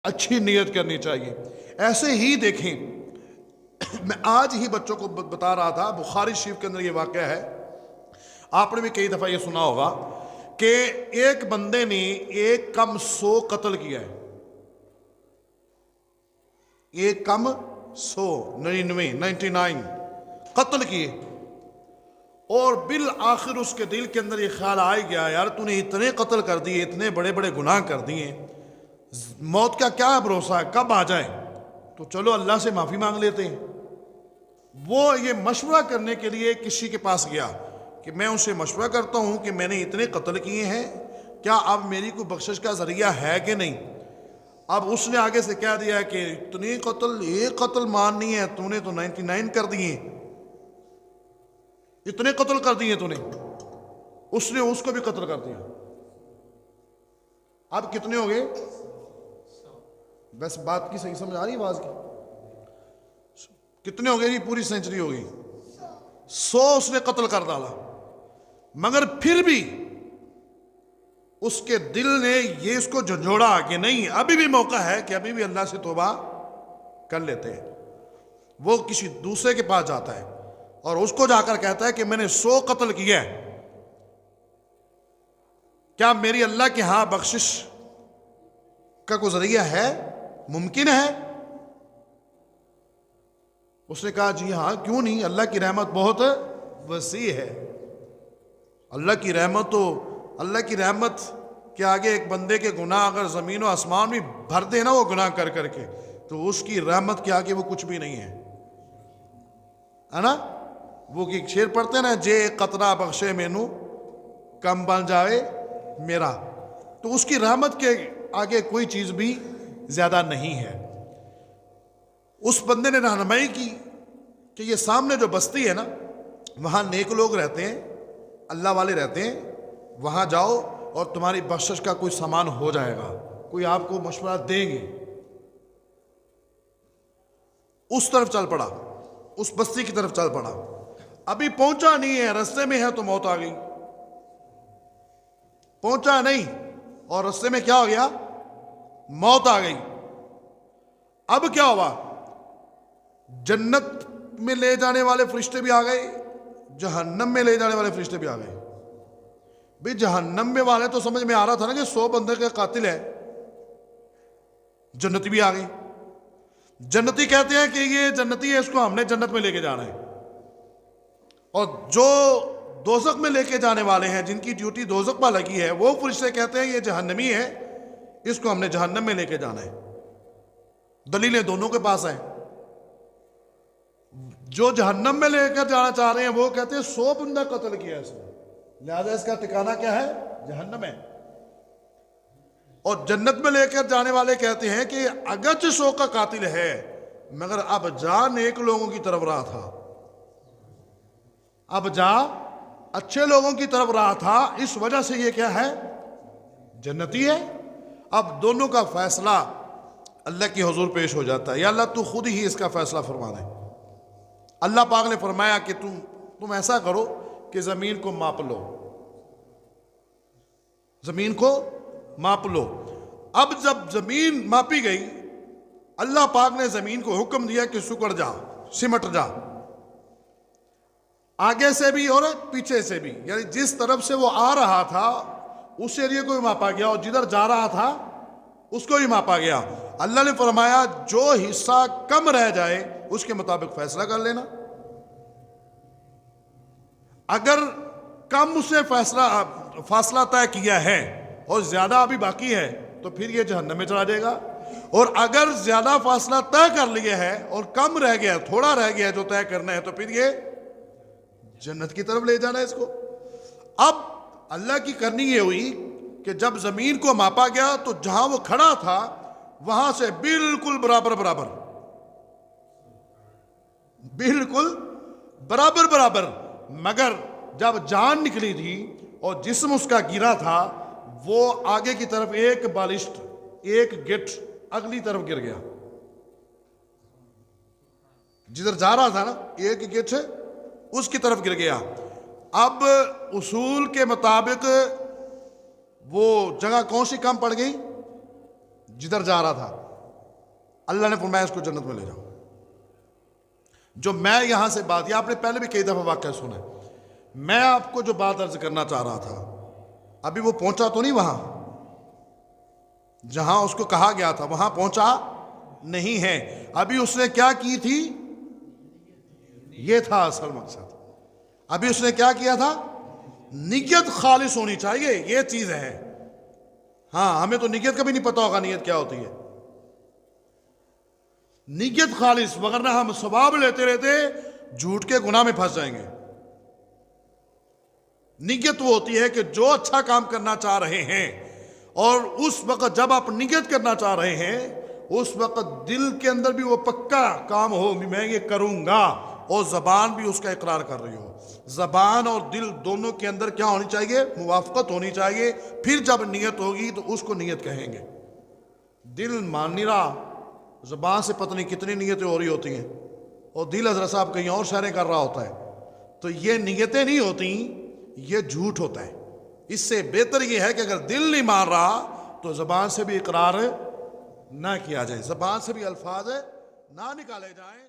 اچھی نیت کرنی چاہیے. ایسے ہی دیکھیں، میں آج ہی بچوں کو بتا رہا تھا، بخاری شریف کے اندر یہ واقعہ ہے، آپ نے بھی کئی دفعہ یہ سنا ہوگا کہ ایک بندے نے ایک کم 100 قتل کیا ہے. ایک کم 100، 99 قتل کیے، اور بالآخر اس کے دل کے اندر یہ خیال آ گیا، یار تو نے اتنے قتل کر دیے، اتنے بڑے بڑے گناہ کر دیے، موت کا کیا بھروسہ ہے، کب آ جائے، تو چلو اللہ سے معافی مانگ لیتے ہیں. وہ یہ مشورہ کرنے کے لیے کسی کے پاس گیا کہ میں ان سے مشورہ کرتا ہوں کہ میں نے اتنے قتل کیے ہیں، کیا اب میری کوئی بخشش کا ذریعہ ہے کہ نہیں. اب اس نے آگے سے کہہ دیا کہ اتنے قتل، ایک قتل ماننی ہے، تو نے تو 99 کر دیے، اتنے قتل کر دیے تو نے. اس نے اس کو بھی قتل کر دیا. اب کتنے ہو گئے؟ بس بات کی صحیح سمجھ آ رہی ہے آواز کی؟ کتنے ہو گئے جی؟ پوری سینچری ہو گئی. 100 اس نے قتل کر ڈالا، مگر پھر بھی اس کے دل نے یہ اس کو جھنجھوڑا کہ نہیں، ابھی بھی موقع ہے کہ ابھی بھی اللہ سے توبہ کر لیتے ہیں. وہ کسی دوسرے کے پاس جاتا ہے اور اس کو جا کر کہتا ہے کہ میں نے 100 قتل کیا ہے، کیا میری اللہ کے ہاں بخشش کا کوئی ذریعہ ہے، ممکن ہے؟ اس نے کہا جی ہاں، کیوں نہیں، اللہ کی رحمت بہت وسیع ہے. اللہ کی رحمت کے آگے ایک بندے کے گناہ اگر زمین و آسمان بھی بھر دے نا وہ گناہ کر کر کے، تو اس کی رحمت کے آگے وہ کچھ بھی نہیں ہے نا. وہ ایک شعر پڑھتے ہیں نا، جے قطرہ بخشے مینو کم بن جائے میرا. تو اس کی رحمت کے آگے کوئی چیز بھی زیادہ نہیں ہے. اس بندے نے رہنمائی کی کہ یہ سامنے جو بستی ہے نا، وہاں نیک لوگ رہتے ہیں، اللہ والے رہتے ہیں، وہاں جاؤ اور تمہاری بخشش کا کوئی سامان ہو جائے گا، کوئی آپ کو مشورہ دیں گے. اس طرف چل پڑا، اس بستی کی طرف چل پڑا. ابھی پہنچا نہیں ہے، رستے میں ہے تو موت آ گئی. پہنچا نہیں اور رستے میں کیا ہو گیا؟ موت آ گئی. اب کیا ہوا؟ جنت میں لے جانے والے فرشتے بھی آ گئے، جہنم میں لے جانے والے فرشتے بھی آ گئے. بھی جہنم میں والے تو سمجھ میں آ رہا تھا نا کہ 100 بندے کا قاتل ہے. جنتی بھی آ گئی. جنتی کہتے ہیں کہ یہ جنتی ہے، اس کو ہم نے جنت میں لے کے جانا ہے. اور جو دوزخ میں لے کے جانے والے ہیں، جن کی ڈیوٹی دوزخ پر لگی ہے، وہ فرشتے کہتے ہیں یہ جہنمی ہے، اس کو ہم نے جہنم میں لے کے جانا ہے. دلیلیں دونوں کے پاس ہیں. جو جہنم میں لے کر جانا چاہ رہے ہیں وہ کہتے ہیں 100 بندہ قتل کیا اس نے، لہذا اس کا ٹھکانہ کیا ہے؟ جہنم ہے. اور جنت میں لے کر جانے والے کہتے ہیں کہ اگرچہ 100 کا قاتل ہے، مگر اب جا نیک لوگوں کی طرف رہا تھا، اب جا اچھے لوگوں کی طرف رہا تھا، اس وجہ سے یہ کیا ہے؟ جنتی ہے. اب دونوں کا فیصلہ اللہ کی حضور پیش ہو جاتا ہے. یا اللہ تو خود ہی اس کا فیصلہ فرما دے. اللہ پاک نے فرمایا کہ تم ایسا کرو کہ زمین کو ماپ لو، زمین کو ماپ لو. اب جب زمین ماپی گئی، اللہ پاک نے زمین کو حکم دیا کہ سکڑ جا، سمٹ جا، آگے سے بھی اور پیچھے سے بھی، یعنی جس طرف سے وہ آ رہا تھا اس ایریے کو بھی ماپا گیا، اور جدھر جا رہا تھا اس کو بھی ماپا گیا. اللہ نے فرمایا جو حصہ کم رہ جائے اس کے مطابق فیصلہ کر لینا. اگر کم سے فاصلہ طے کیا ہے اور زیادہ ابھی باقی ہے تو پھر یہ جہنم میں چلا جائے گا. اور اگر زیادہ فاصلہ طے کر لیا ہے اور کم رہ گیا، تھوڑا رہ گیا جو طے کرنا ہے، تو پھر یہ جنت کی طرف لے جانا ہے اس کو. اب اللہ کی کرنی یہ ہوئی کہ جب زمین کو ماپا گیا تو جہاں وہ کھڑا تھا وہاں سے بالکل برابر، مگر جب جان نکلی تھی اور جسم اس کا گرا تھا، وہ آگے کی طرف ایک بالشت، ایک گٹ اگلی طرف گر گیا. جدھر جا رہا تھا نا، ایک گٹ اس کی طرف گر گیا. اب اصول کے مطابق وہ جگہ کون سی کم پڑ گئی؟ جدھر جا رہا تھا. اللہ نے فرمایا اس کو جنت میں لے جاؤ. جو میں یہاں سے بات، یہ آپ نے پہلے بھی کئی دفعہ واقعہ سنا ہے، میں آپ کو جو بات عرض کرنا چاہ رہا تھا، ابھی وہ پہنچا تو نہیں وہاں جہاں اس کو کہا گیا تھا، وہاں پہنچا نہیں ہے. ابھی اس نے کیا کی تھی، یہ تھا اصل مقصد. ابھی اس نے کیا کیا تھا، نیت خالص ہونی چاہیے، یہ چیز ہے. ہاں ہمیں تو نیت کا بھی نہیں پتا ہوگا نیت کیا ہوتی ہے. نیت خالص، وگرنہ ہم ثواب لیتے رہتے جھوٹ کے گناہ میں پھنس جائیں گے. نیت وہ ہوتی ہے کہ جو اچھا کام کرنا چاہ رہے ہیں، اور اس وقت جب آپ نیت کرنا چاہ رہے ہیں اس وقت دل کے اندر بھی وہ پکا کام ہو، میں یہ کروں گا، اور زبان بھی اس کا اقرار کر رہی ہو. زبان اور دل دونوں کے اندر کیا ہونی چاہیے، موافقت ہونی چاہیے. پھر جب نیت ہوگی تو اس کو نیت کہیں گے. دل مان نہیں رہا، زبان سے پتہ نہیں کتنی نیتیں ہو رہی ہوتی ہیں، اور دل حضرت صاحب کہیں اور شہریں کر رہا ہوتا ہے، تو یہ نیتیں نہیں ہوتی، یہ جھوٹ ہوتا ہے. اس سے بہتر یہ ہے کہ اگر دل نہیں مان رہا تو زبان سے بھی اقرار نہ کیا جائے، زبان سے بھی الفاظ نہ نکالے جائیں.